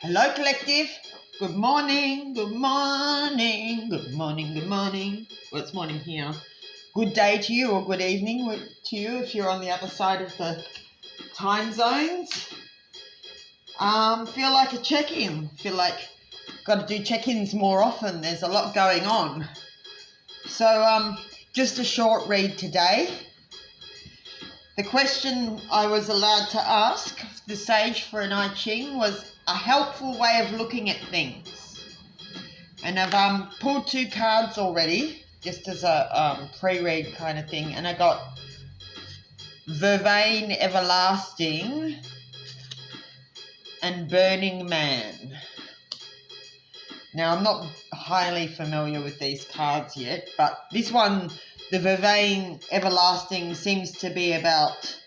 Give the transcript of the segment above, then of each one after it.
Hello, collective. Good morning, good morning, good morning, good morning. Well, it's morning here. Good day to you or good evening to you if you're on the other side of the time zones. Feel like a check-in. Feel like got to do check-ins more often. There's a lot going on. So just a short read today. The question I was allowed to ask the sage for an I Ching was a helpful way of looking at things. And I've pulled 2 cards already, just as a pre-read kind of thing. And I got Vervain Everlasting and Burning Man. Now, I'm not highly familiar with these cards yet, but this one, the Vervain Everlasting, seems to be about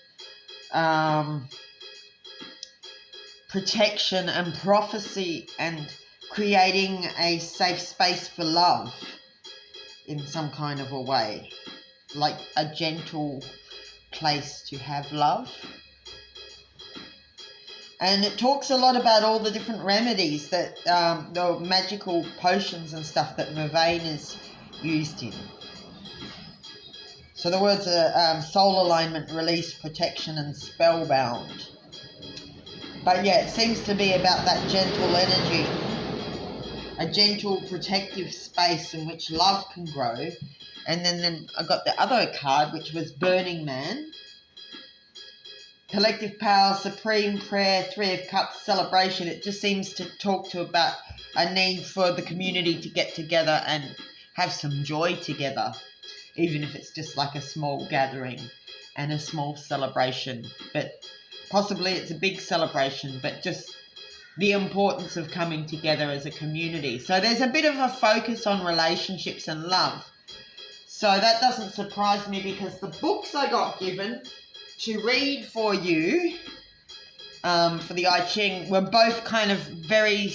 protection and prophecy and creating a safe space for love in some kind of a way, like a gentle place to have love. And it talks a lot about all the different remedies that the magical potions and stuff that Vervain is used in. So the words are soul alignment, release, protection, and spellbound. But yeah, it seems to be about that gentle energy, a gentle protective space in which love can grow. And then I got the other card, which was Burning Man. Collective power, supreme prayer, 3 of Cups, celebration. It just seems to talk to about a need for the community to get together and have some joy together, even if it's just like a small gathering and a small celebration. But possibly it's a big celebration, but just the importance of coming together as a community. So there's a bit of a focus on relationships and love. So that doesn't surprise me, because the books I got given to read for you for the I Ching were both kind of very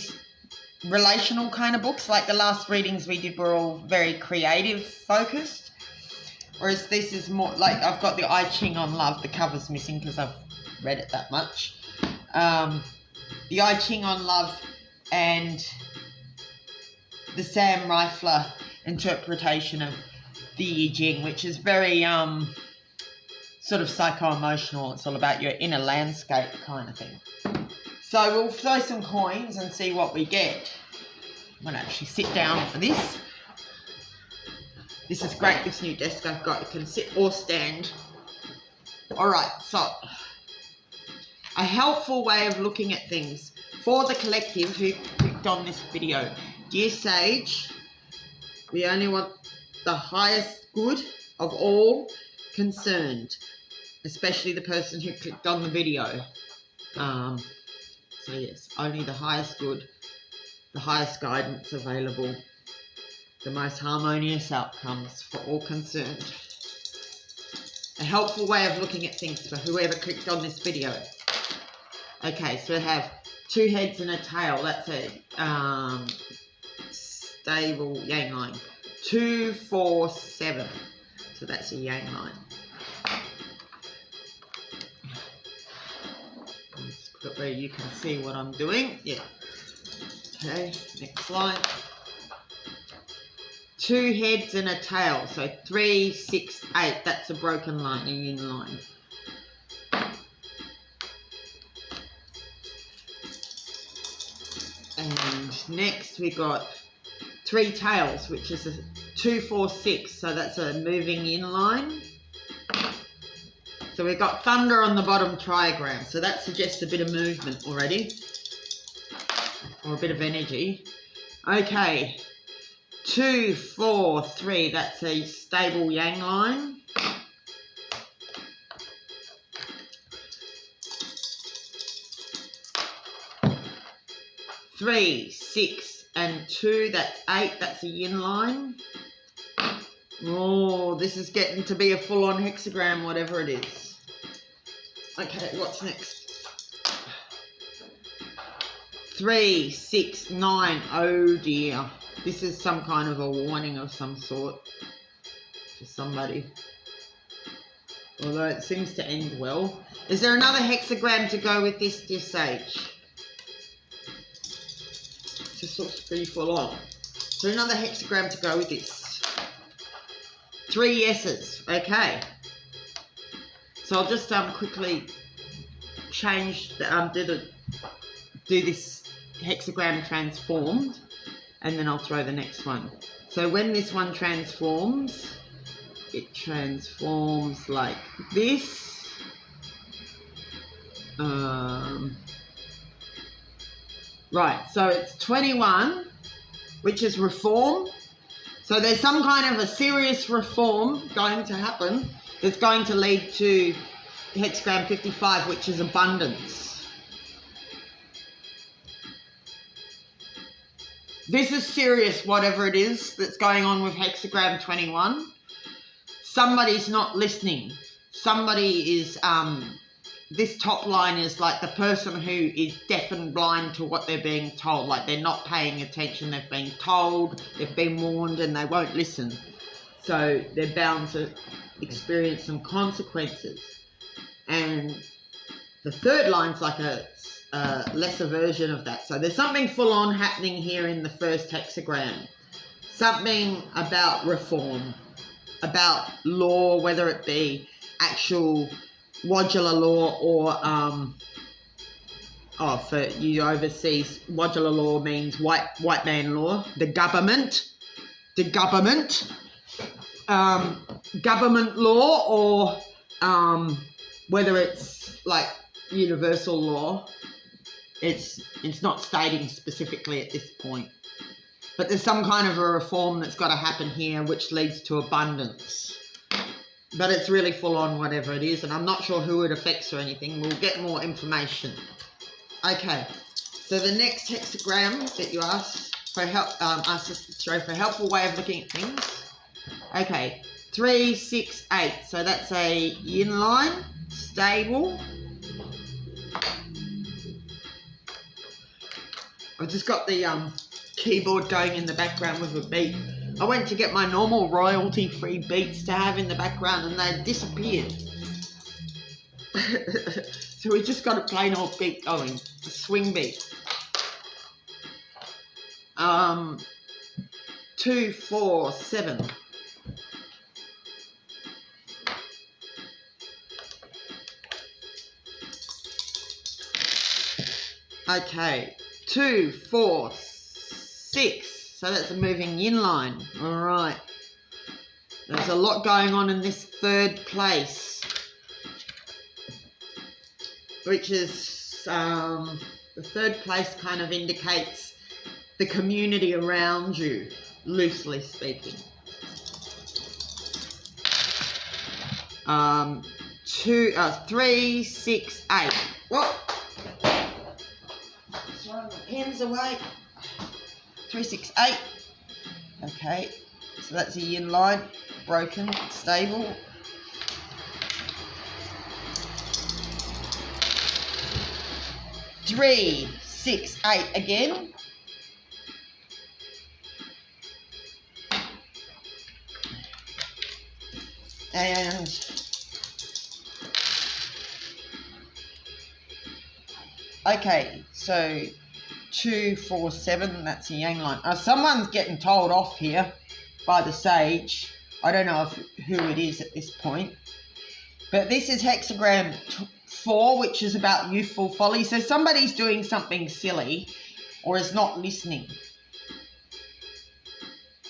relational kind of books. Like the last readings we did were all very creative focused, whereas this is more like, I've got the I Ching on love. The cover's missing because I've read it that much. The I Ching on love and the Sam Rifler interpretation of the I Ching, which is very sort of psycho-emotional. It's all about your inner landscape kind of thing. So we'll throw some coins and see what we get. I'm going to actually sit down for this. This is great, this new desk I've got. You can sit or stand. Alright, so a helpful way of looking at things for the collective who clicked on this video. Dear Sage, we only want the highest good of all concerned, especially the person who clicked on the video. So yes, only the highest good, the highest guidance available, the most harmonious outcomes for all concerned. A helpful way of looking at things for whoever clicked on this video. Okay, so we have 2 heads and a tail. That's a stable yang line. 2, 4, 7. So that's a yang line. Let's put it where you can see what I'm doing. Yeah. Okay, next line. 2 heads and a tail. So 3, 6, 8. That's a broken line, a yin line. And next we got 3 tails, which is a 2, 4, 6. So that's a moving in line. So we've got thunder on the bottom trigram. So that suggests a bit of movement already, or a bit of energy. Okay. 2, 4, 3. That's a stable yang line. Three, 6, and 2, that's 8, that's a yin line. Oh, this is getting to be a full-on hexagram, whatever it is. Okay, what's next? 3, 6, 9, oh dear. This is some kind of a warning of some sort for somebody. Although it seems to end well. Is there another hexagram to go with this, dear Sage? just looks pretty full on. So another hexagram to go with this. 3 yeses. Okay. So I'll just quickly change the do this hexagram transformed, and then I'll throw the next one. So when this one transforms, it transforms like this. Right, so it's 21, which is reform. So there's some kind of a serious reform going to happen that's going to lead to hexagram 55, which is abundance. This is serious, whatever it is that's going on with hexagram 21. Somebody's not listening. Somebody is, this top line is like the person who is deaf and blind to what they're being told. Like they're not paying attention, they've been told, they've been warned, and they won't listen. So they're bound to experience some consequences. And the third line's like a lesser version of that. So there's something full on happening here in the first hexagram. Something about reform, about law, whether it be actual modular law or for you overseas, modular law means white man law. The government law, or whether it's like universal law. It's not stating specifically at this point, but there's some kind of a reform that's got to happen here, which leads to abundance. But it's really full on, whatever it is, and I'm not sure who it affects or anything. We'll get more information. Okay, so the next hexagram that you asked for help, asked us to throw for a helpful way of looking at things. Okay, 3, 6, 8. So that's a yin line, stable. I've just got the keyboard going in the background with a beat. I went to get my normal royalty-free beats to have in the background and they disappeared. So we just got a plain old beat going, a swing beat. 2, 4, 7. Okay, 2, 4, 6. So that's a moving yin line. All right. There's a lot going on in this third place, which is the third place kind of indicates the community around you, loosely speaking. 3, 6, 8. Whoa! Throwing the pens away. 3, 6, 8. Okay, so that's a yin line, broken, stable. Three, 6, 8 again. And okay, so 2, 4, 7, that's a yang line. Someone's getting told off here by the sage. I don't know who it is at this point. But this is hexagram 4, which is about youthful folly. So somebody's doing something silly or is not listening.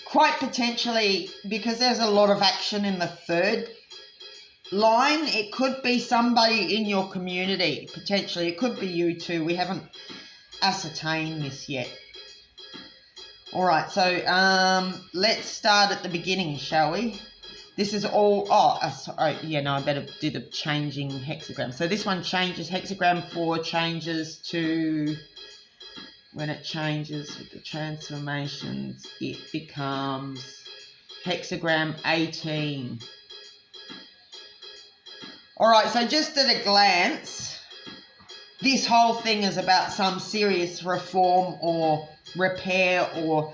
Quite potentially, because there's a lot of action in the third line, it could be somebody in your community, potentially. It could be you too. We haven't ascertain this yet. All right, so let's start at the beginning, shall we? This is all, sorry, yeah, no, I better do the changing hexagram. So this one changes, hexagram 4 changes to, when it changes with the transformations, it becomes hexagram 18. All right, so just at a glance, this whole thing is about some serious reform or repair or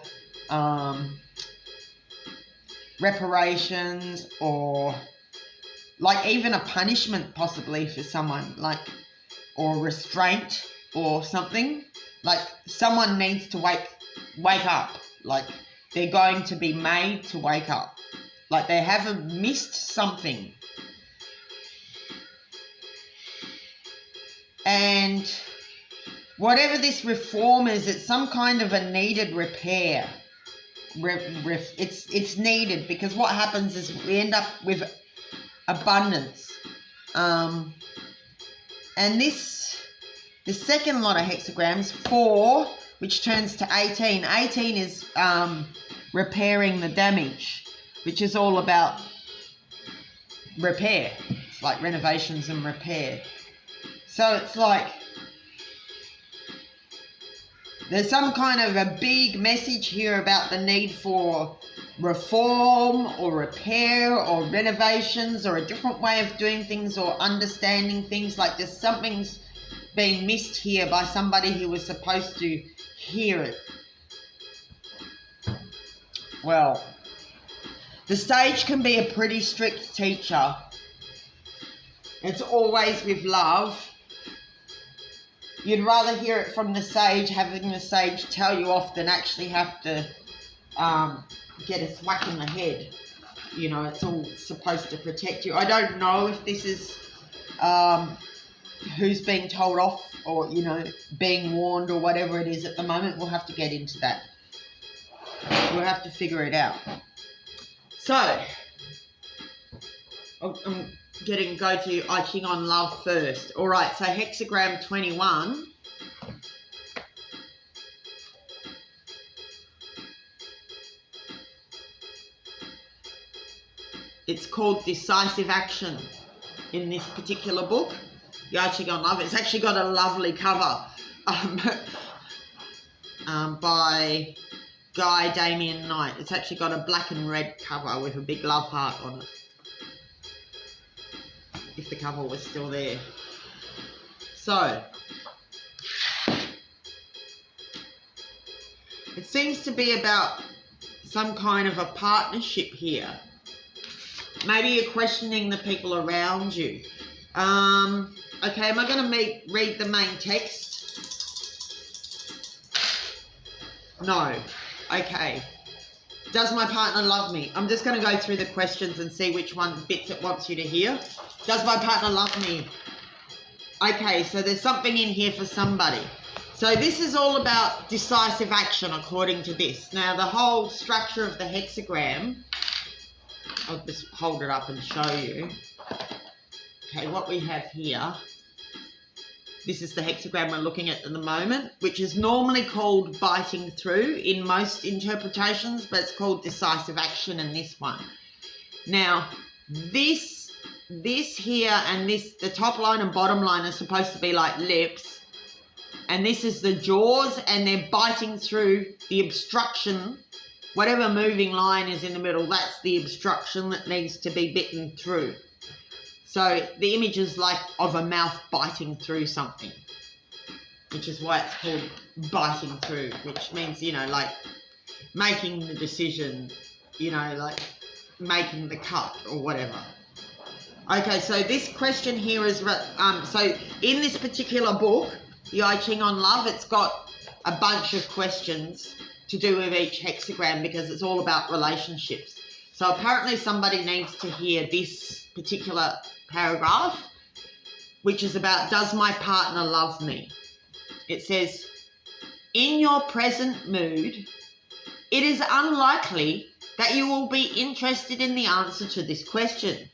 reparations, or like even a punishment possibly for someone, like, or restraint or something. Like someone needs to wake up. Like, they're going to be made to wake up. Like, they haven't missed something. And whatever this reform is, it's some kind of a needed repair. It's needed, because what happens is we end up with abundance. And the second lot of hexagrams, 4, which turns to 18. 18 is repairing the damage, which is all about repair. It's like renovations and repair. So it's like there's some kind of a big message here about the need for reform or repair or renovations or a different way of doing things or understanding things. Like there's something's been missed here by somebody who was supposed to hear it. Well, the sage can be a pretty strict teacher. It's always with love. You'd rather hear it from the sage, having the sage tell you off, than actually have to get a thwack in the head. You know, it's all supposed to protect you. I don't know if this is who's being told off or, you know, being warned or whatever it is at the moment. We'll have to get into that. We'll have to figure it out. So, I'm go to I Ching on love first. All right, so hexagram 21. It's called Decisive Action in this particular book, the I Ching on love. It's actually got a lovely cover by Guy Damien Knight. It's actually got a black and red cover with a big love heart on it, if the cover was still there. So, it seems to be about some kind of a partnership here. Maybe you're questioning the people around you. Okay, am I going to read the main text? No. Okay. Does my partner love me? I'm just going to go through the questions and see which one bits it wants you to hear. Does my partner love me? Okay, so there's something in here for somebody. So this is all about decisive action according to this. Now, the whole structure of the hexagram, I'll just hold it up and show you. Okay, what we have here, this is the hexagram we're looking at the moment, which is normally called biting through in most interpretations, but it's called decisive action in this one. Now, this here and this, the top line and bottom line are supposed to be like lips, and this is the jaws, and they're biting through the obstruction. Whatever moving line is in the middle, that's the obstruction that needs to be bitten through. So the image is like of a mouth biting through something, which is why it's called biting through, which means, you know, like making the decision, you know, like making the cut or whatever. Okay, so this question here is, so in this particular book, the I Ching on love, it's got a bunch of questions to do with each hexagram because it's all about relationships. So apparently somebody needs to hear this particular paragraph, which is about, does my partner love me? It says, in your present mood, it is unlikely that you will be interested in the answer to this question.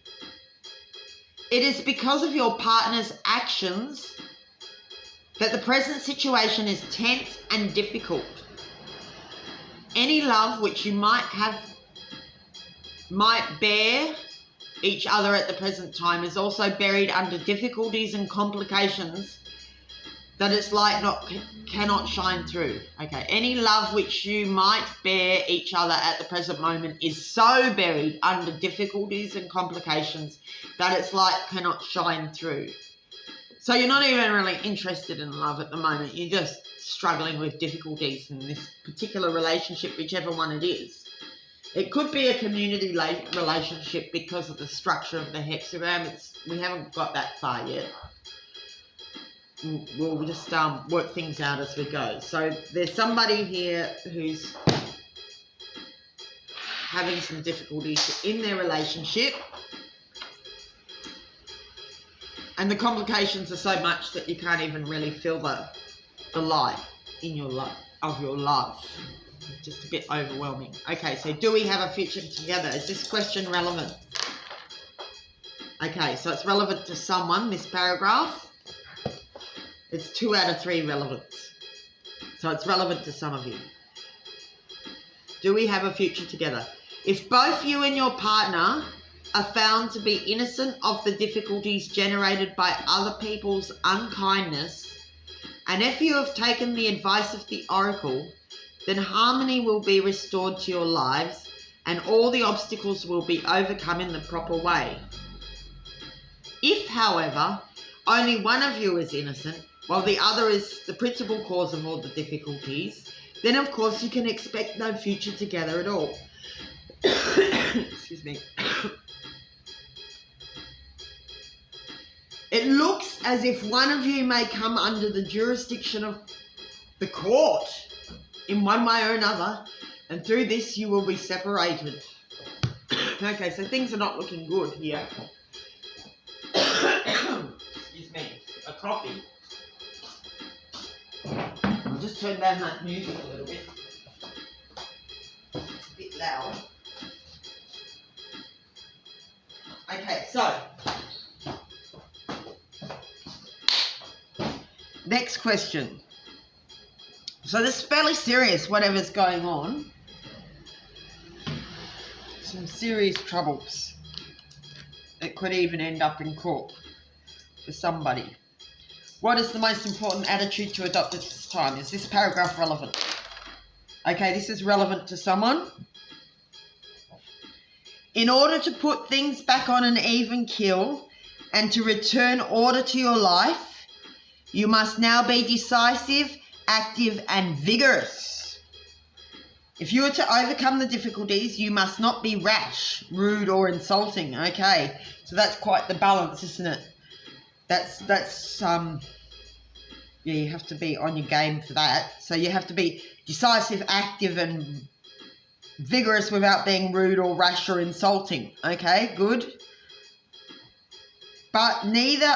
It is because of your partner's actions that the present situation is tense and difficult. Any love which you might bear each other at the present time is also buried under difficulties and complications that its light cannot shine through. Okay, any love which you might bear each other at the present moment is so buried under difficulties and complications that its light cannot shine through. So you're not even really interested in love at the moment. You're just struggling with difficulties in this particular relationship, whichever one it is. It could be a community relationship because of the structure of the hexagram. We haven't got that far yet. we'll just work things out as we go. So there's somebody here who's having some difficulties in their relationship, and the complications are so much that you can't even really feel the light in your love. Just a bit overwhelming. Okay, so do we have a future together? Is this question relevant? Okay, so it's relevant to someone, this paragraph. It's 2 out of 3 relevance. So it's relevant to some of you. Do we have a future together? If both you and your partner are found to be innocent of the difficulties generated by other people's unkindness, and if you have taken the advice of the oracle, then harmony will be restored to your lives and all the obstacles will be overcome in the proper way. If, however, only one of you is innocent, while the other is the principal cause of all the difficulties, then of course you can expect no future together at all. Excuse me. It looks as if one of you may come under the jurisdiction of the court in one way or another, and through this you will be separated. Okay, so things are not looking good here. Excuse me, a coffee. I'll just turn down that music a little bit. It's a bit loud. Okay, so next question. So this is fairly serious, whatever's going on. Some serious troubles. It could even end up in court for somebody. What is the most important attitude to adopt at this time? Is this paragraph relevant? Okay, this is relevant to someone. In order to put things back on an even keel and to return order to your life, you must now be decisive, active, and vigorous. If you are to overcome the difficulties, you must not be rash, rude, or insulting. Okay, so that's quite the balance, isn't it? Yeah, you have to be on your game for that. So you have to be decisive, active, and vigorous without being rude or rash or insulting. Okay, good. But neither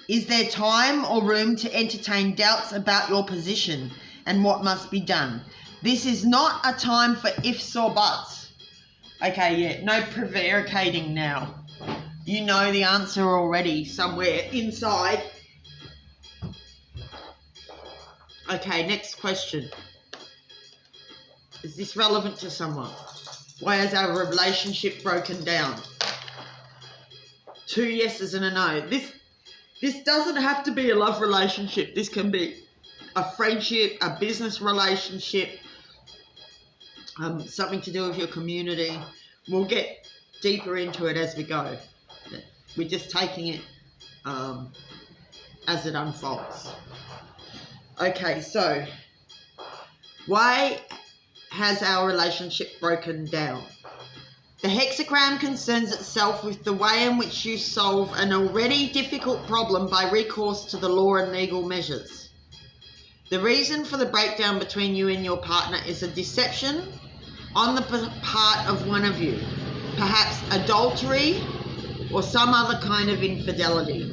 is there time or room to entertain doubts about your position and what must be done. This is not a time for ifs or buts. Okay, yeah, no prevaricating now. You know the answer already somewhere inside. Okay, next question. Is this relevant to someone? Why has our relationship broken down? 2 yeses and a no. This doesn't have to be a love relationship. This can be a friendship, a business relationship, something to do with your community. We'll get deeper into it as we go. We're just taking it as it unfolds. Okay, so why has our relationship broken down? The hexagram concerns itself with the way in which you solve an already difficult problem by recourse to the law and legal measures. The reason for the breakdown between you and your partner is a deception on the part of one of you, perhaps adultery or some other kind of infidelity.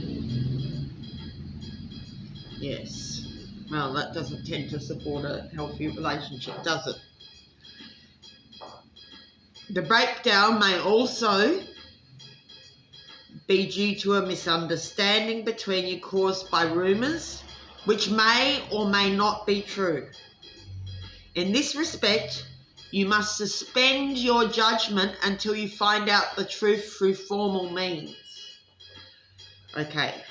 Yes. Well, that doesn't tend to support a healthy relationship, does it? The breakdown may also be due to a misunderstanding between you caused by rumours, which may or may not be true. In this respect, you must suspend your judgment until you find out the truth through formal means. Okay.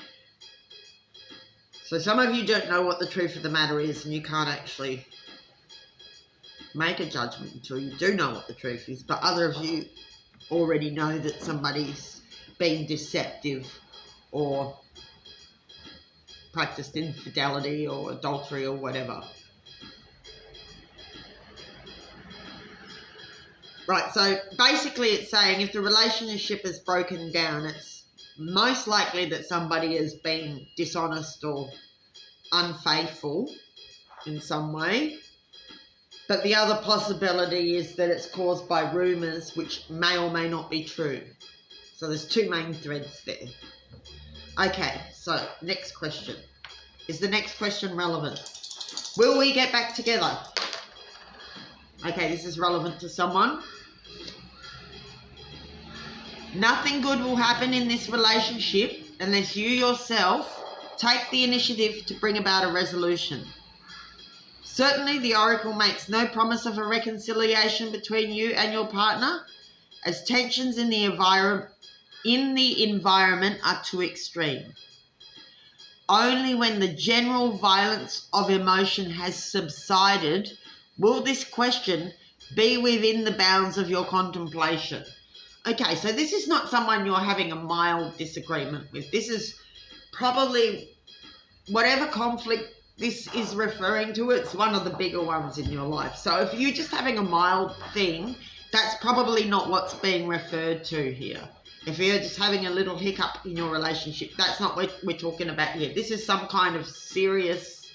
So some of you don't know what the truth of the matter is, and you can't actually make a judgment until you do know what the truth is. But other of you already know that somebody's been deceptive or practiced infidelity or adultery or whatever. Right, so basically it's saying if the relationship is broken down, it's most likely that somebody has been dishonest or unfaithful in some way. But the other possibility is that it's caused by rumours which may or may not be true. So there's two main threads there. Okay, so next question. Is the next question relevant? Will we get back together? Okay, this is relevant to someone. Nothing good will happen in this relationship unless you yourself take the initiative to bring about a resolution. Certainly, the Oracle makes no promise of a reconciliation between you and your partner, as tensions in the environment are too extreme. Only when the general violence of emotion has subsided will this question be within the bounds of your contemplation. Okay, so this is not someone you're having a mild disagreement with. This is probably whatever conflict this is referring to, it's one of the bigger ones in your life. So if you're just having a mild thing, that's probably not what's being referred to here. If you're just having a little hiccup in your relationship, that's not what we're talking about here. This is some kind of serious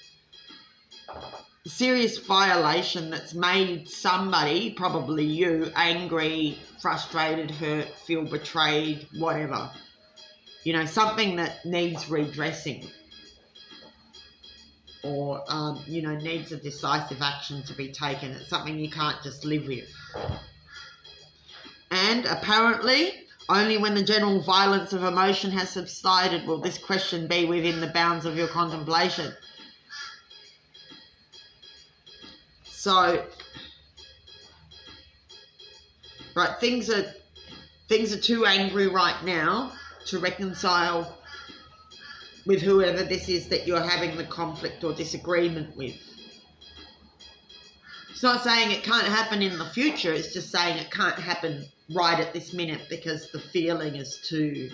violation that's made somebody, probably you, angry, frustrated, hurt, feel betrayed, whatever. You know, something that needs redressing or, you know, needs a decisive action to be taken. It's something you can't just live with. And apparently, only when the general violence of emotion has subsided will this question be within the bounds of your contemplation. So, right, things are too angry right now to reconcile with whoever this is that you're having the conflict or disagreement with. It's not saying it can't happen in the future, it's just saying it can't happen right at this minute because the feeling is too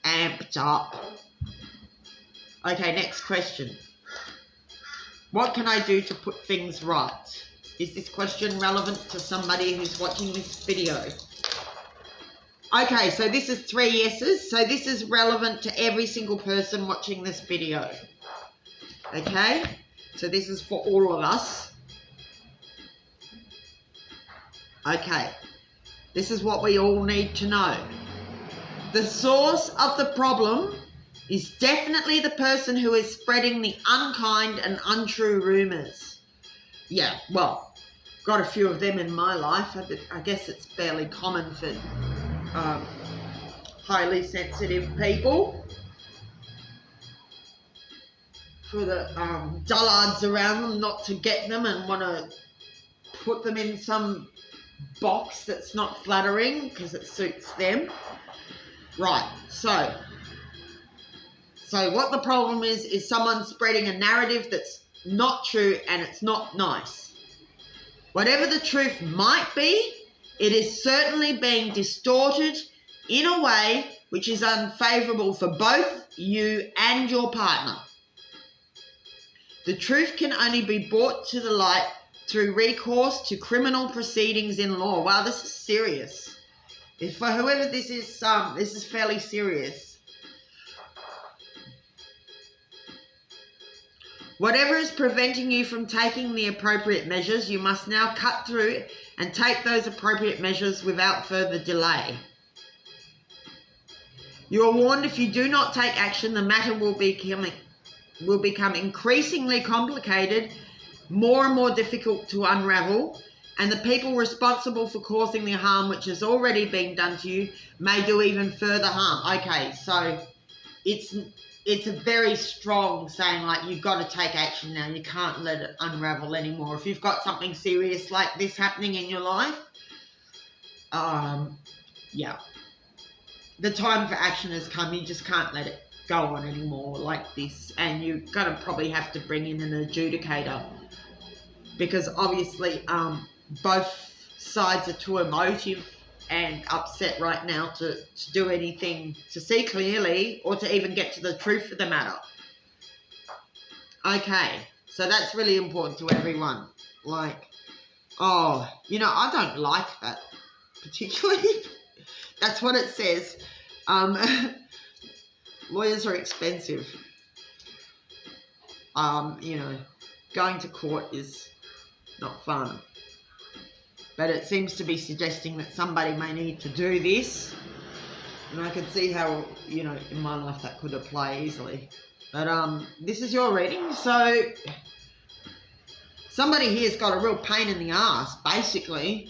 amped up. Okay, next question. What can I do to put things right? Is this question relevant to somebody who's watching this video? Okay, so this is 3 yeses. So this is relevant to every single person watching this video. Okay, so this is for all of us. Okay, this is what we all need to know. The source of the problem is definitely the person who is spreading the unkind and untrue rumours. Yeah, well, got a few of them in my life. I guess it's fairly common for highly sensitive people, for the dullards around them not to get them and want to put them in some box that's not flattering because it suits them. Right, so what the problem is someone spreading a narrative that's not true and it's not nice. Whatever the truth might be, it is certainly being distorted in a way which is unfavourable for both you and your partner. The truth can only be brought to the light through recourse to criminal proceedings in law. Wow, this is serious. If for whoever this is fairly serious. Whatever is preventing you from taking the appropriate measures, you must now cut through and take those appropriate measures without further delay. You are warned if you do not take action, the matter will become increasingly complicated, more and more difficult to unravel, and the people responsible for causing the harm which has already been done to you may do even further harm. Okay, so it's a very strong saying, like, you've got to take action now. You can't let it unravel anymore. If you've got something serious like this happening in your life, yeah, the time for action has come. You just can't let it go on anymore like this, and you're going to probably have to bring in an adjudicator because obviously both sides are too emotive and upset right now to do anything, to see clearly or to even get to the truth of the matter. Okay, so that's really important to everyone. Like, oh, you know, I don't like that particularly. That's what it says. Lawyers are expensive. You know, going to court is not fun. But it seems to be suggesting that somebody may need to do this. And I can see how, you know, in my life that could apply easily. But this is your reading. So somebody here's got a real pain in the ass, basically.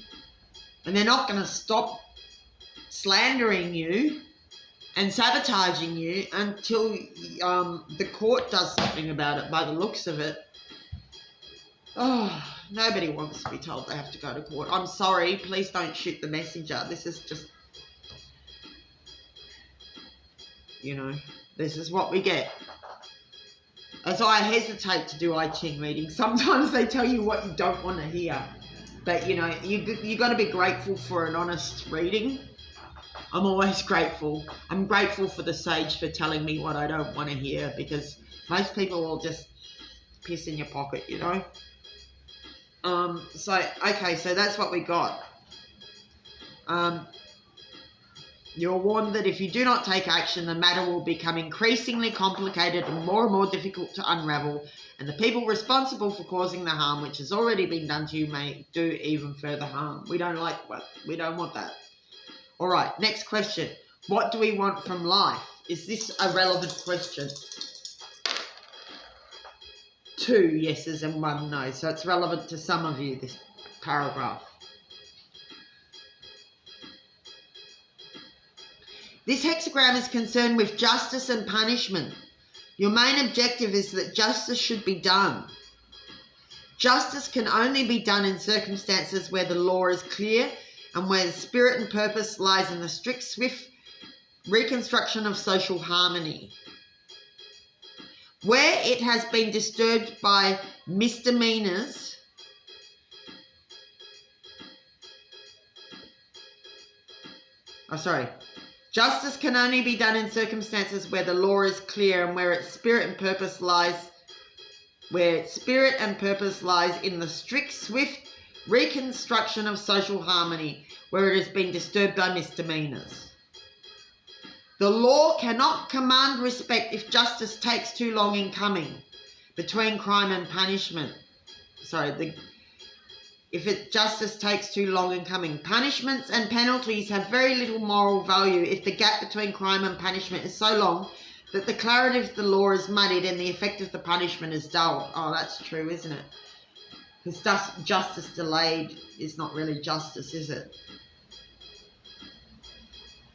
And they're not going to stop slandering you and sabotaging you until the court does something about it, by the looks of it. Oh, nobody wants to be told they have to go to court. I'm sorry, please don't shoot the messenger. This is just, you know, this is what we get. And so I hesitate to do I Ching readings. Sometimes they tell you what you don't want to hear. But, you know, you got to be grateful for an honest reading. I'm always grateful. I'm grateful for the sage for telling me what I don't want to hear, because most people will just piss in your pocket, you know. Okay, so that's what we got. You're warned that if you do not take action, the matter will become increasingly complicated and more difficult to unravel, and the people responsible for causing the harm which has already been done to you may do even further harm. We don't want that. All right, next question. What do we want from life? Is this a relevant question? 2 yeses and 1 no. So it's relevant to some of you, this paragraph. This hexagram is concerned with justice and punishment. Your main objective is that justice should be done. Justice can only be done in circumstances where the law is clear and where the spirit and purpose lies in the strict, swift reconstruction of social harmony. Where it has been disturbed by misdemeanors, justice can only be done in circumstances where the law is clear and where its spirit and purpose lies in the strict, swift reconstruction of social harmony, where it has been disturbed by misdemeanors. The law cannot command respect if justice takes too long in coming between crime and punishment. Justice takes too long in coming. Punishments and penalties have very little moral value if the gap between crime and punishment is so long that the clarity of the law is muddied and the effect of the punishment is dulled. Oh, that's true, isn't it? Because justice delayed is not really justice, is it?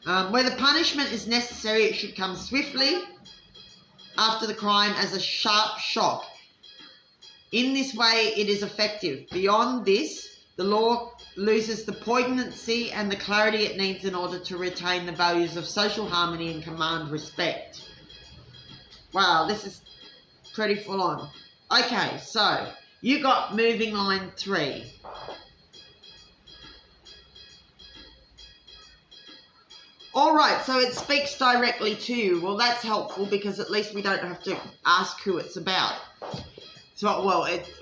Where the punishment is necessary, it should come swiftly after the crime as a sharp shock. In this way, it is effective. Beyond this, the law loses the poignancy and the clarity it needs in order to retain the values of social harmony and command respect. Wow, this is pretty full on. Okay, so you got moving line 3. All right, so it speaks directly to you. Well, that's helpful because at least we don't have to ask who it's about. So,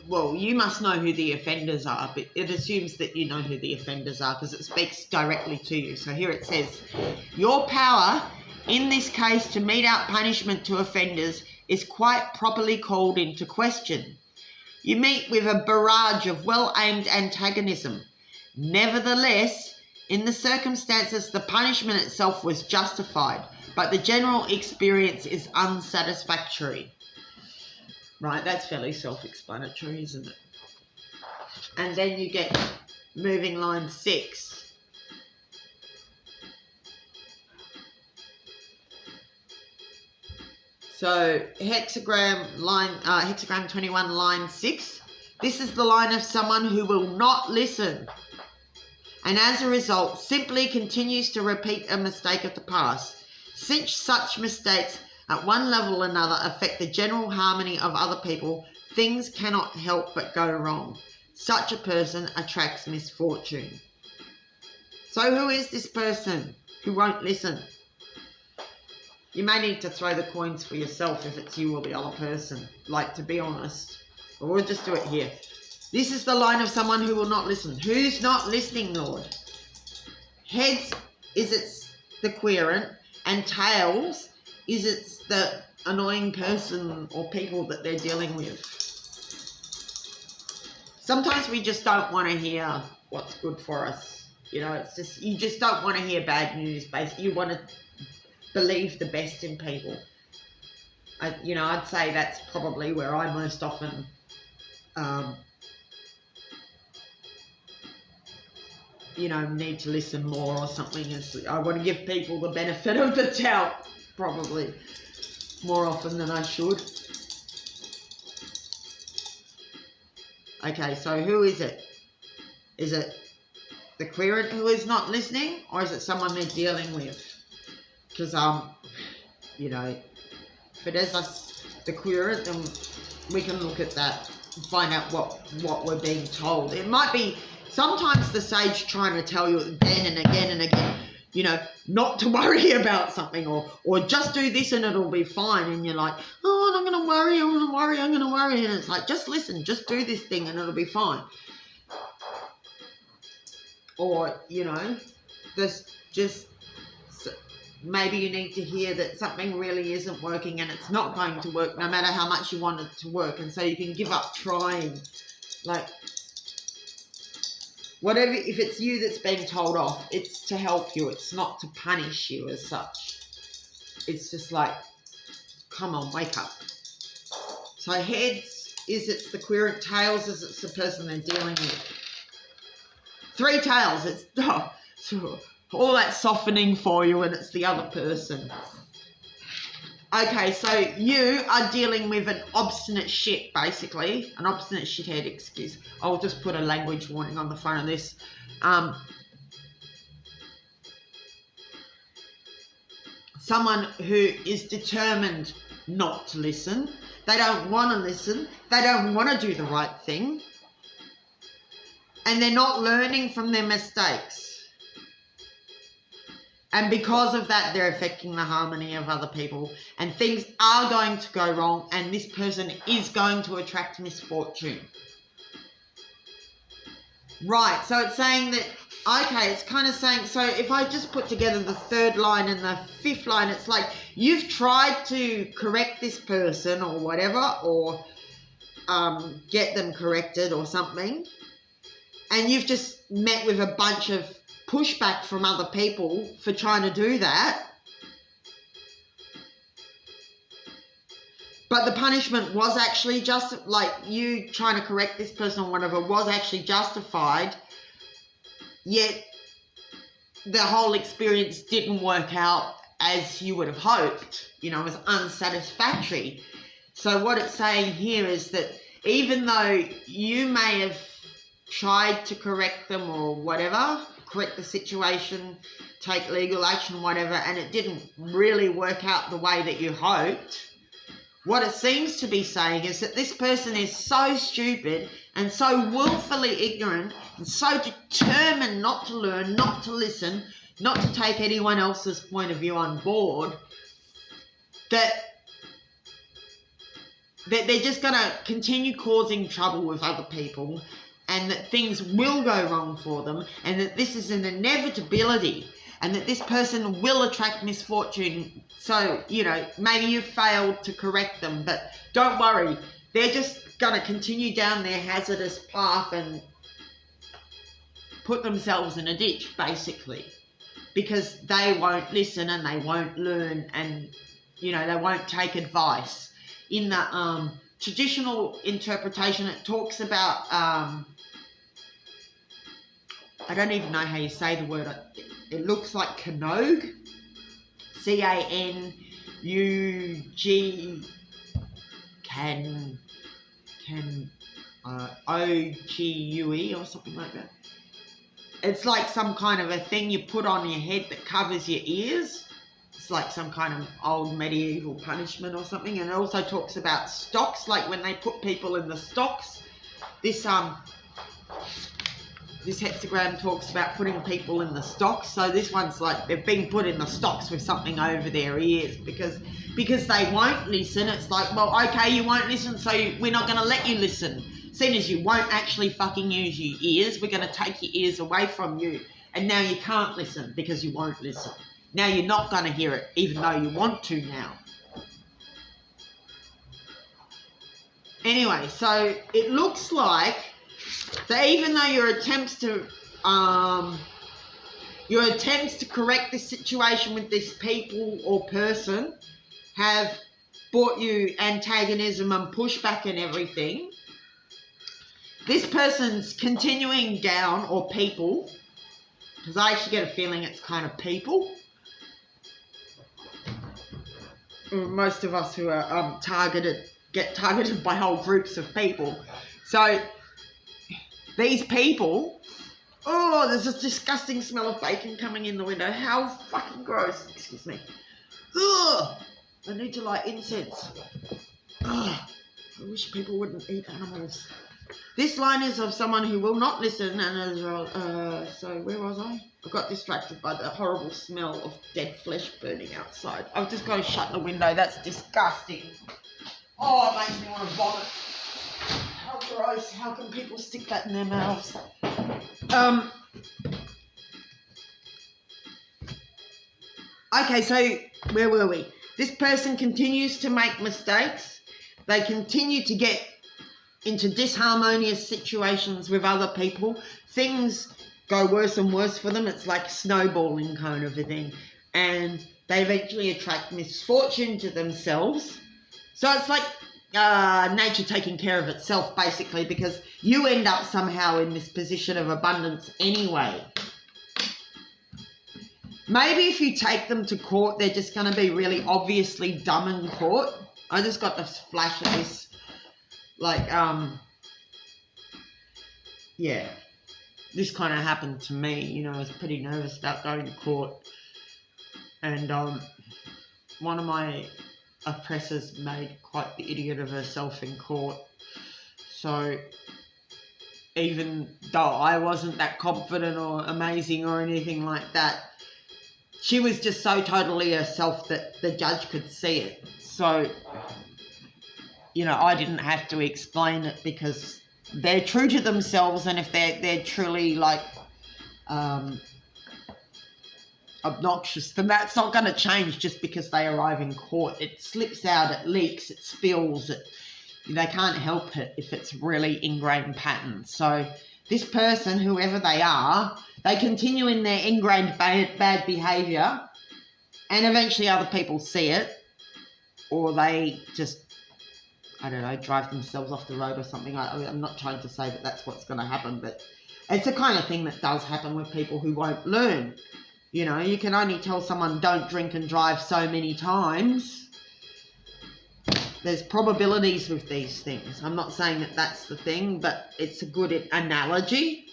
well, you must know who the offenders are, but it assumes that you know who the offenders are because it speaks directly to you. So here it says, your power in this case to mete out punishment to offenders is quite properly called into question. You meet with a barrage of well-aimed antagonism. Nevertheless, in the circumstances, the punishment itself was justified, but the general experience is unsatisfactory. Right, that's fairly self-explanatory, isn't it? And then you get moving line 6. So hexagram 21, line 6. This is the line of someone who will not listen, and as a result simply continues to repeat a mistake of the past. Since such mistakes at one level or another affect the general harmony of other people, things cannot help but go wrong. Such a person attracts misfortune. So who is this person who won't listen? You may need to throw the coins for yourself if it's you or the other person, like, to be honest. But we'll just do it here. This is the line of someone who will not listen. Who's not listening, Lord? Heads is it's the querent, and tails is it's the annoying person or people that they're dealing with. Sometimes we just don't want to hear what's good for us. You know, it's just, you just don't want to hear bad news. Basically, you want to believe the best in people. I'd say that's probably where I most often need to listen more or something. I want to give people the benefit of the doubt, probably more often than I should. Okay, so who is it? Is it the querent who is not listening, or is it someone they're dealing with? Because, if it is the querent, then we can look at that and find out what we're being told. It might be sometimes the sage trying to tell you again and again and again, not to worry about something, or just do this and it'll be fine. And you're like, oh, I'm going to worry. And it's like, just listen, just do this thing and it'll be fine. Or, maybe you need to hear that something really isn't working and it's not going to work no matter how much you want it to work. And so you can give up trying. Like, whatever, if it's you that's being told off, it's to help you. It's not to punish you as such. It's just like, come on, wake up. So heads, it's the querent. Tails, it's the person they're dealing with. 3 tails, it's all that softening for you, and it's the other person. Okay, so you are dealing with an obstinate shit, basically. An obstinate shithead, excuse. I'll just put a language warning on the front of this. Someone who is determined not to listen. They don't want to listen. They don't want to do the right thing. And they're not learning from their mistakes. And because of that, they're affecting the harmony of other people. And things are going to go wrong. And this person is going to attract misfortune. Right. So it's saying that, okay, it's kind of saying, so if I just put together the 3rd line and the 5th line, it's like you've tried to correct this person or whatever, or get them corrected or something. And you've just met with a bunch of pushback from other people for trying to do that. But the punishment was actually just like you trying to correct this person or whatever was actually justified. Yet the whole experience didn't work out as you would have hoped. It was unsatisfactory. So what it's saying here is that even though you may have tried to correct them or whatever, correct the situation, take legal action, whatever, and it didn't really work out the way that you hoped, what it seems to be saying is that this person is so stupid and so willfully ignorant and so determined not to learn, not to listen, not to take anyone else's point of view on board, that they're just going to continue causing trouble with other people, and that things will go wrong for them, and that this is an inevitability, and that this person will attract misfortune. So, maybe you failed to correct them, but don't worry. They're just going to continue down their hazardous path and put themselves in a ditch, basically, because they won't listen and they won't learn, and, they won't take advice. In the traditional interpretation, it talks about... I don't even know how you say the word. It looks like Canogue. Canug. Ogue or something like that. It's like some kind of a thing you put on your head that covers your ears. It's like some kind of old medieval punishment or something. And it also talks about stocks, like when they put people in the stocks. This hexagram talks about putting people in the stocks. So this one's like they've been put in the stocks with something over their ears because they won't listen. It's like, well, okay, you won't listen, so we're not going to let you listen. Seeing as you won't actually fucking use your ears, we're going to take your ears away from you. And now you can't listen because you won't listen. Now you're not going to hear it, even though you want to now. Anyway, so it looks like that even though your attempts to correct this situation with this people or person have brought you antagonism and pushback and everything, this person's continuing down, or people, because I actually get a feeling it's kind of people. Most of us who are get targeted by whole groups of people. So these people, oh, there's this disgusting smell of bacon coming in the window. How fucking gross. Excuse me. Ugh, I need to light incense. Ugh, I wish people wouldn't eat animals. This line is of someone who will not listen, and so where was I? I got distracted by the horrible smell of dead flesh burning outside. I've just got to shut the window. That's disgusting. Oh, it makes me want to vomit. How gross. How can people stick that in their mouths? Okay, so where were we? This person continues to make mistakes. They continue to get into disharmonious situations with other people. Things go worse and worse for them. It's like snowballing kind of a thing. And they eventually attract misfortune to themselves. So it's like nature taking care of itself, basically, because you end up somehow in this position of abundance anyway. Maybe if you take them to court, they're just going to be really obviously dumb in court. I just got this flash of this, like, yeah, this kind of happened to me. You know, I was pretty nervous about going to court. And one of my oppressors made quite the idiot of herself in court. So even though I wasn't that confident or amazing or anything like that, she was just so totally herself that the judge could see it. So, you know, I didn't have to explain it because they're true to themselves, and if they're truly like obnoxious, then that's not going to change just because they arrive in court. It slips out, it leaks, it spills, they can't help it if it's really ingrained patterns. So this person, whoever they are, they continue in their ingrained bad behaviour, and eventually other people see it, or they just, I don't know, drive themselves off the road or something. I'm not trying to say that that's what's going to happen, but it's the kind of thing that does happen with people who won't learn. You know, you can only tell someone don't drink and drive so many times. There's probabilities with these things. I'm not saying that that's the thing, but it's a good analogy.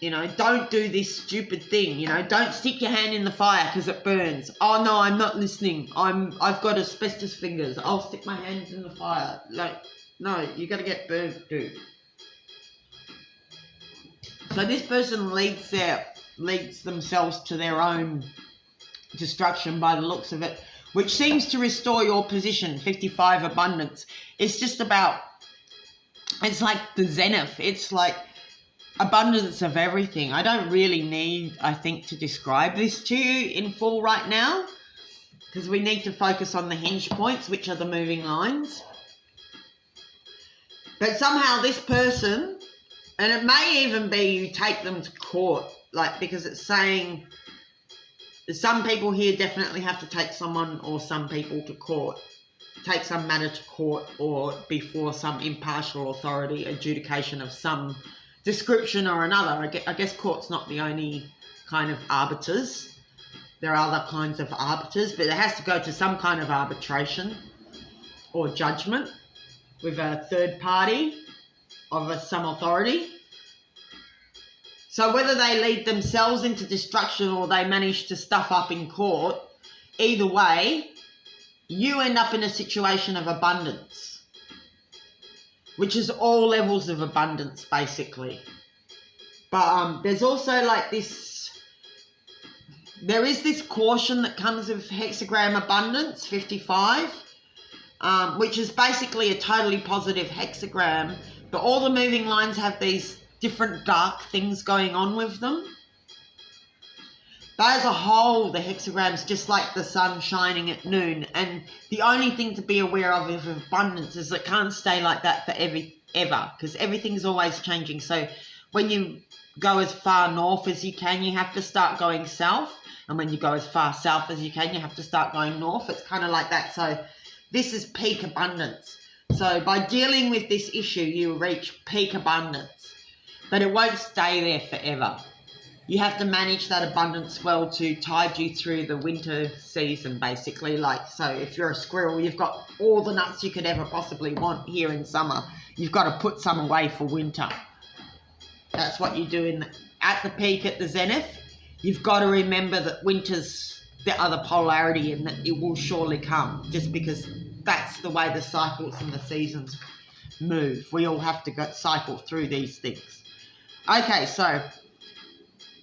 You know, don't do this stupid thing. You know, don't stick your hand in the fire because it burns. Oh no, I'm not listening. I've got asbestos fingers. I'll stick my hands in the fire. Like, no, you got to get burned, dude. So this person leads themselves to their own destruction by the looks of it, which seems to restore your position. 55 abundance. It's just about, it's like the zenith. It's like abundance of everything. I don't really need, I think, to describe this to you in full right now, because we need to focus on the hinge points, which are the moving lines. But somehow this person, and it may even be you take them to court, like, because it's saying some people here definitely have to take someone or some people to court, take some matter to court, or before some impartial authority, adjudication of some description or another. I guess court's not the only kind of arbiters. There are other kinds of arbiters, but it has to go to some kind of arbitration or judgment with a third party of some authority. So whether they lead themselves into destruction or they manage to stuff up in court, either way, you end up in a situation of abundance, which is all levels of abundance, basically. But there's also like this, there is this caution that comes with hexagram abundance, 55, which is basically a totally positive hexagram, but all the moving lines have these different dark things going on with them. But as a whole, the hexagram's just like the sun shining at noon. And the only thing to be aware of abundance is it can't stay like that forever, ever, because everything's always changing. So when you go as far north as you can, you have to start going south. And when you go as far south as you can, you have to start going north. It's kind of like that. So this is peak abundance. So by dealing with this issue, you reach peak abundance. But it won't stay there forever. You have to manage that abundance well to tide you through the winter season, basically. Like, so if you're a squirrel, you've got all the nuts you could ever possibly want here in summer. You've got to put some away for winter. That's what you do at the peak, at the zenith. You've got to remember that winter's the other polarity and that it will surely come, just because that's the way the cycles and the seasons move. We all have to cycle through these things. Okay, so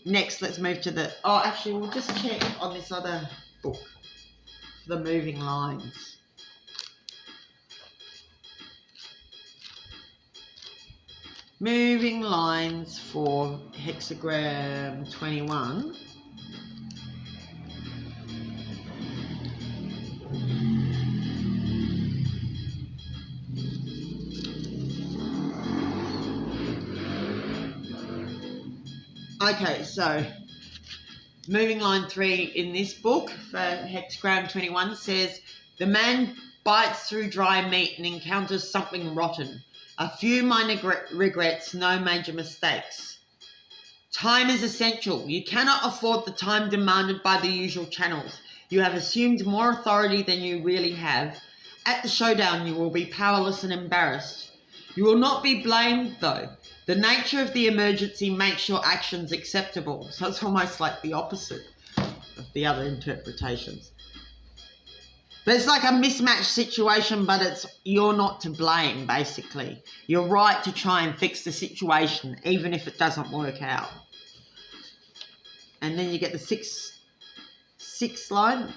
next, let's move to the... Oh, actually, we'll just check on this other book, the moving lines. Moving lines for hexagram 21. Okay, so moving line 3 in this book for hexagram 21 says, the man bites through dry meat and encounters something rotten. A few minor regrets, no major mistakes. Time is essential. You cannot afford the time demanded by the usual channels. You have assumed more authority than you really have. At the showdown, you will be powerless and embarrassed. You will not be blamed, though. The nature of the emergency makes your actions acceptable. So it's almost like the opposite of the other interpretations. But it's like a mismatched situation, but you're not to blame, basically. You're right to try and fix the situation, even if it doesn't work out. And then you get the sixth line.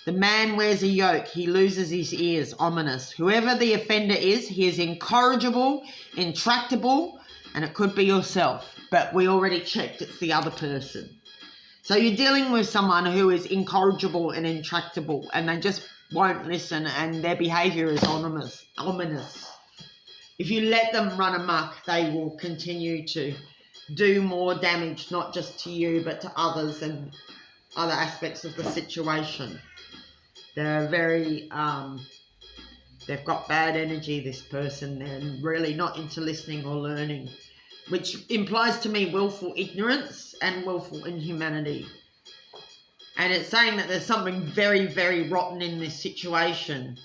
The man wears a yoke. He loses his ears. Ominous. Whoever the offender is, he is incorrigible, intractable, and it could be yourself. But we already checked it's the other person. So you're dealing with someone who is incorrigible and intractable, and they just won't listen, and their behaviour is ominous. If you let them run amok, they will continue to do more damage, not just to you, but to others and other aspects of the situation. They're very, they've got bad energy, this person. They're really not into listening or learning, which implies to me willful ignorance and willful inhumanity. And it's saying that there's something very, very rotten in this situation.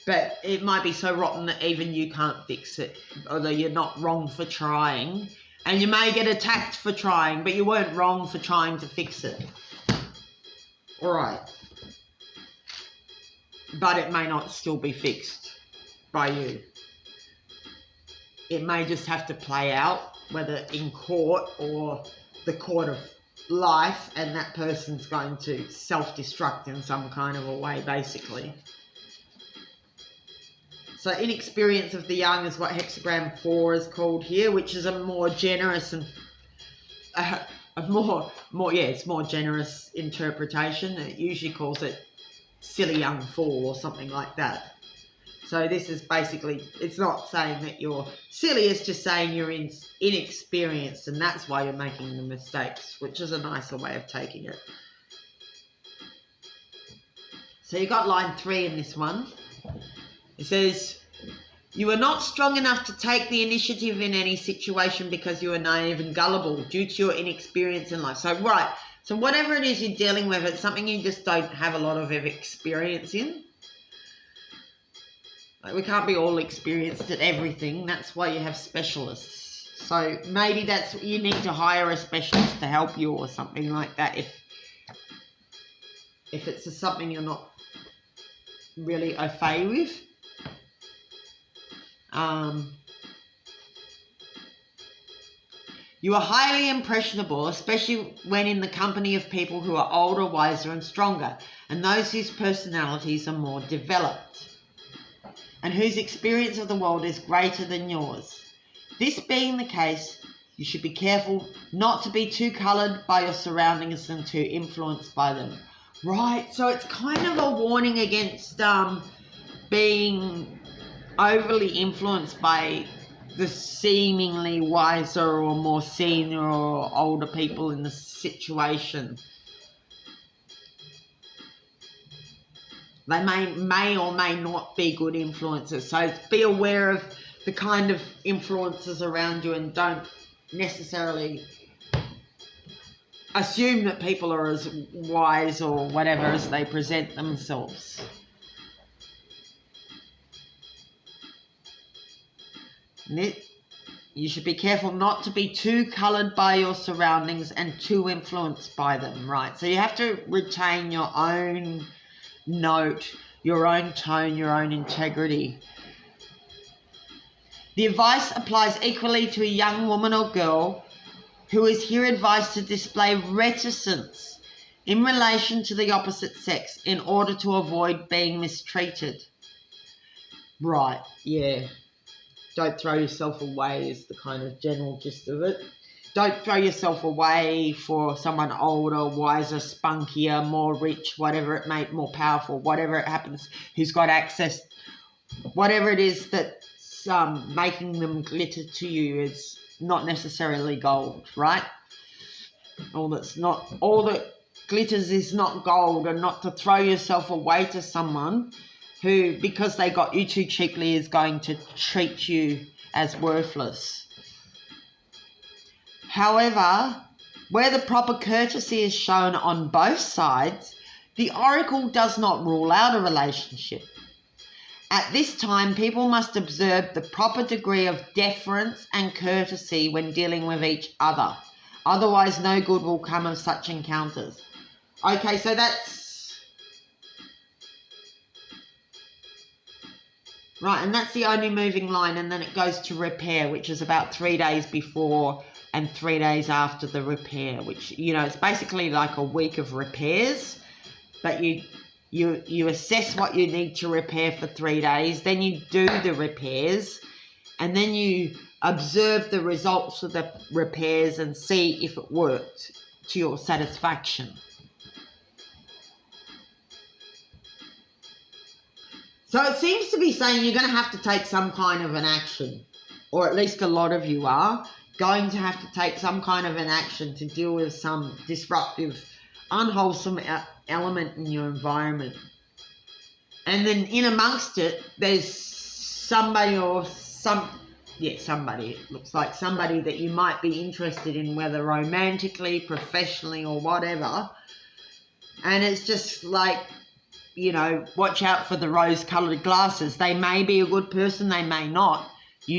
But it might be so rotten that even you can't fix it, although you're not wrong for trying. And you may get attacked for trying, but you weren't wrong for trying to fix it. All right. But it may not still be fixed by you. It may just have to play out, whether in court or the court of life, and that person's going to self-destruct in some kind of a way, basically. So inexperience of the young is what hexagram 4 is called here, which is a more generous and it's more generous interpretation. It usually calls it silly young fool or something like that. So this is basically, it's not saying that you're silly, it's just saying you're inexperienced, and that's why you're making the mistakes, which is a nicer way of taking it. So you got line 3 in this one. It says, you are not strong enough to take the initiative in any situation because you are naive and gullible due to your inexperience in life. So, right, so whatever it is you're dealing with, it's something you just don't have a lot of experience in. Like, we can't be all experienced at everything. That's why you have specialists. So maybe that's, you need to hire a specialist to help you or something like that if it's something you're not really au fait with. You are highly impressionable, especially when in the company of people who are older, wiser and stronger, and those whose personalities are more developed, and whose experience of the world is greater than yours. This being the case, You should be careful not to be too coloured by your surroundings and too influenced by them. Right, so it's kind of a warning against being overly influenced by the seemingly wiser or more senior or older people in the situation. They may or may not be good influences. So be aware of the kind of influences around you and don't necessarily assume that people are as wise or whatever as they present themselves. You should be careful not to be too coloured by your surroundings and too influenced by them, right? So you have to retain your own note, your own tone, your own integrity. The advice applies equally to a young woman or girl who is here advised to display reticence in relation to the opposite sex in order to avoid being mistreated. Right, yeah. Don't throw yourself away is the kind of general gist of it. Don't throw yourself away for someone older, wiser, spunkier, more rich, whatever it may, more powerful, whatever it happens, who's got access, whatever it is that's making them glitter to you is not necessarily gold, right? All that glitters is not gold, and not to throw yourself away to someone who, because they got you too cheaply, is going to treat you as worthless. However, where the proper courtesy is shown on both sides, the oracle does not rule out a relationship. At this time, people must observe the proper degree of deference and courtesy when dealing with each other. Otherwise, no good will come of such encounters. Okay, so that's... Right, and that's the only moving line, and then it goes to repair, which is about 3 days before and 3 days after the repair, which, you know, it's basically like a week of repairs, but you assess what you need to repair for 3 days, then you do the repairs, and then you observe the results of the repairs and see if it worked to your satisfaction. So it seems to be saying you're going to have to take some kind of an action, or at least a lot of you are going to have to take some kind of an action to deal with some disruptive, unwholesome element in your environment. And then in amongst it, there's somebody somebody, it looks like somebody that you might be interested in, whether romantically, professionally, or whatever. And it's just like, you know, watch out for the rose-coloured glasses. They may be a good person, they may not.